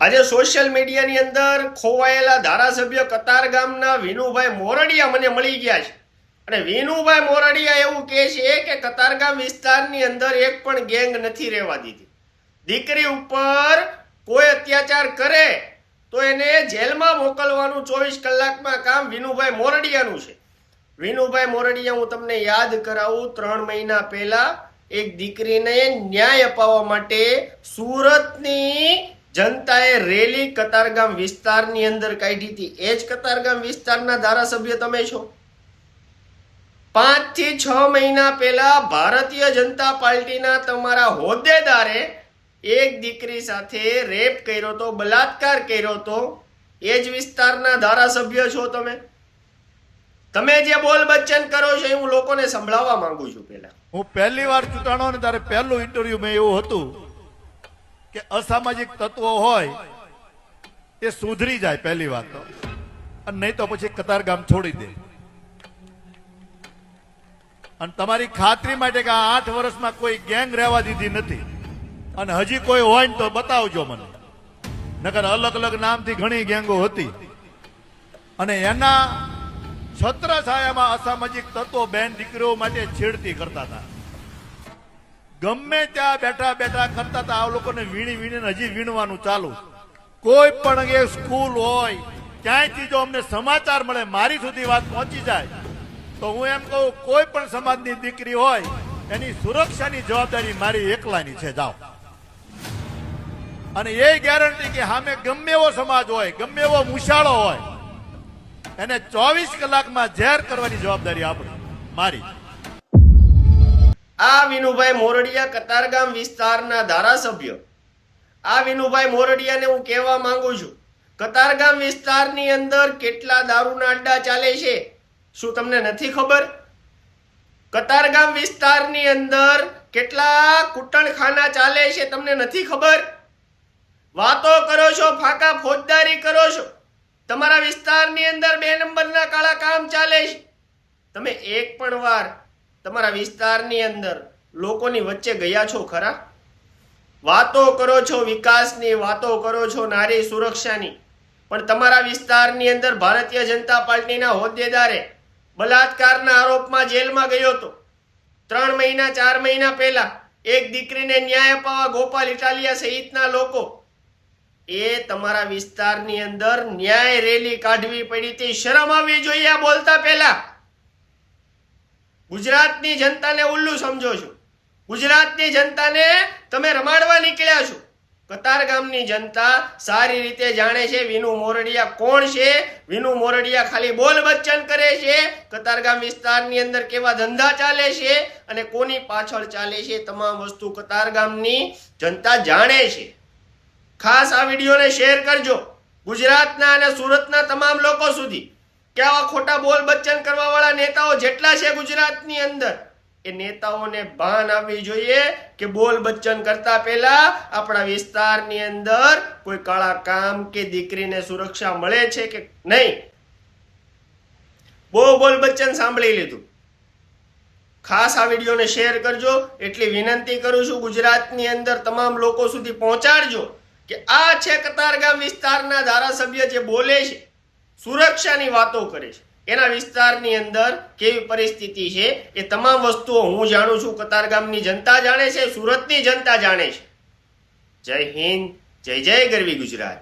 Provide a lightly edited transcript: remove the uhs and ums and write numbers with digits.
આજે સોશિયલ મીડિયાની અંદર ખોવાયેલા ધારાસભ્ય કતારગામના વિનુભાઈ મોરડિયા મને મળી ગયા છે અને વિનુભાઈ મોરડિયા એવું કહે છે કે કતારગામ વિસ્તારની અંદર એક પણ ગેંગ નથી રહેવા દીધી. દીકરી ઉપર કોઈ અત્યાચાર કરે તો એને જેલમાં મોકલવાનું 24 કલાકમાં કામ વિનુભાઈ મોરડિયાનું છે. વિનુભાઈ મોરડિયા, હું તમને યાદ કરાવું, 3 મહિના પહેલા એક દીકરીને ન્યાય અપાવવા માટે સુરતની જનતાએ રેલી કતારગામ વિસ્તારની અંદર કાઢી હતી. એ જ કતારગામ વિસ્તારના ધારાસભ્ય તમે છો. 5 થી 6 મહિના પહેલા ભારતીય જનતા પાર્ટીના તમારા હોદ્દેદારે એક દીકરી સાથે રેપ કર્યો તો, બલાત્કાર કર્યો તો. એ જ વિસ્તારના ધારાસભ્ય છો તમે. તમે જે બોલ બચ્ચન કરો છો એ હું લોકોને સંભળાવવા માંગુ છું. હું પહેલી વાર ચૂંટાણો ને ત્યારે પહેલું ઇન્ટરવ્યુ મેં એવું હતું કે અસામાજિક તત્વો હોય એ સુધરી જાય પહેલી વાત તો, અને નહીં તો પછી કતારગામ છોડી દે. અને તમારી ખાતરી માટે કે આ 8 વર્ષમાં કોઈ ગેંગ રહેવા દીધી નથી, અને હજી કોઈ હોય ને તો બતાવજો મને. નકર અલગ અલગ નામથી ઘણી ગેંગો હતી અને એના છત્રછાયામાં અસામાજિક તત્વો બેન દીકરીઓ માટે છેડતી કરતા હતા. ગમે ત્યાં બેઠા બેઠા કરતા હતા. આ લોકોને વીણી વીણીને હજી વીણવાનું ચાલુ. કોઈ પણ એ સ્કૂલ હોય ક્યાંયથી જો અમને સમાચાર મળે, મારી સુધી વાત પહોંચી જાય, તો હું એમ કહું કોઈ પણ સમાજની દીકરી હોય એની સુરક્ષાની જવાબદારી મારી એકલાની છે. જાઓ. અને એ ગેરંટી કે સામે ગમે એવો સમાજ હોય, ગમે એવો મુશાળો હોય, એને 24 કલાકમાં ઝેર કરવાની જવાબદારી આપણી, મારી. આ વિનુભાઈ મોરડિયા કતારગામ વિસ્તારના ધારાસભ્ય. આ વિનુભાઈ મોરડિયાને હું કહેવા માંગુ છું, કતારગામ વિસ્તારની અંદર કેટલા દારૂના અડ્ડા ચાલે છે શું તમને નથી ખબર? કતારગામ વિસ્તારની અંદર કેટલા કુટણખાના ચાલે છે તમને નથી ખબર? વાતો કરો છો, ફાકા ફોજદારી કરો છો. તમારા વિસ્તારની અંદર 2 નંબરના કાળા કામ ચાલે છે. તમે એક પણ વાર તમારા વિસ્તારની અંદર લોકોની વચ્ચે ગયા છો ખરા? વાતો કરો છો વિકાસની, વાતો કરો છો નારી સુરક્ષાની, પણ તમારા વિસ્તારની અંદર ભારતીય જનતા પાર્ટીના હોદ્દેદારે બલાત્કારના આરોપમાં જેલમાં ગયો હતો. 3 મહિના 4 મહિના પહેલા એક દીકરીને ન્યાય અપાવવા ગોપાલ ઇટાલિયા સહિતના લોકો, એ તમારા વિસ્તારની અંદર ન્યાય રેલી કાઢવી પડી હતી. શરમ આવવી જોઈએ આ બોલતા પહેલા. ગુજરાતની જનતાને ઉલ્લુ સમજો છો. ગુજરાતની જનતાને તમે રમાડવા નીકળ્યા છો. કતારગામની જનતા સારી રીતે જાણે છે વિનુ મોરડિયા કોણ છે. વિનુ મોરડિયા ખાલી બોલ બચ્ચન કરે છે. કતારગામ વિસ્તારની અંદર કેવા ધંધા ચાલે છે અને કોની પાછળ ચાલે છે, તમામ વસ્તુ કતારગામની જનતા જાણે છે. ખાસ આ વિડીયોને શેર કરજો ગુજરાતના અને સુરતના તમામ લોકો સુધી, કે આવા ખોટા બોલ બચ્ચન કરવા વાળા નેતાઓ જેટલા છે ગુજરાતની અંદર, એ નેતાઓને ભાન આવવી જોઈએ કે બોલ બચ્ચન કરતા પહેલા આપણા વિસ્તારની અંદર કોઈ કાળા કામ કે દીકરીને સુરક્ષા મળે છે કે નહીં. બહુ બોલ બચ્ચન સાંભળી લીધું. ખાસ આ વિડીયોને શેર કરજો એટલી વિનંતી કરું છું. ગુજરાતની અંદર તમામ લોકો સુધી પહોંચાડજો કે આ છે કતારગામ વિસ્તારના ધારાસભ્ય જે બોલે છે, સુરક્ષાની વાતો કરે છે, એના વિસ્તારની અંદર કેવી પરિસ્થિતિ છે એ તમામ વસ્તુઓ હું જાણું છું, કતારગામની જનતા જાણે છે, સુરતની જનતા જાણે છે. જય હિન્દ, જય જય ગરવી ગુજરાત.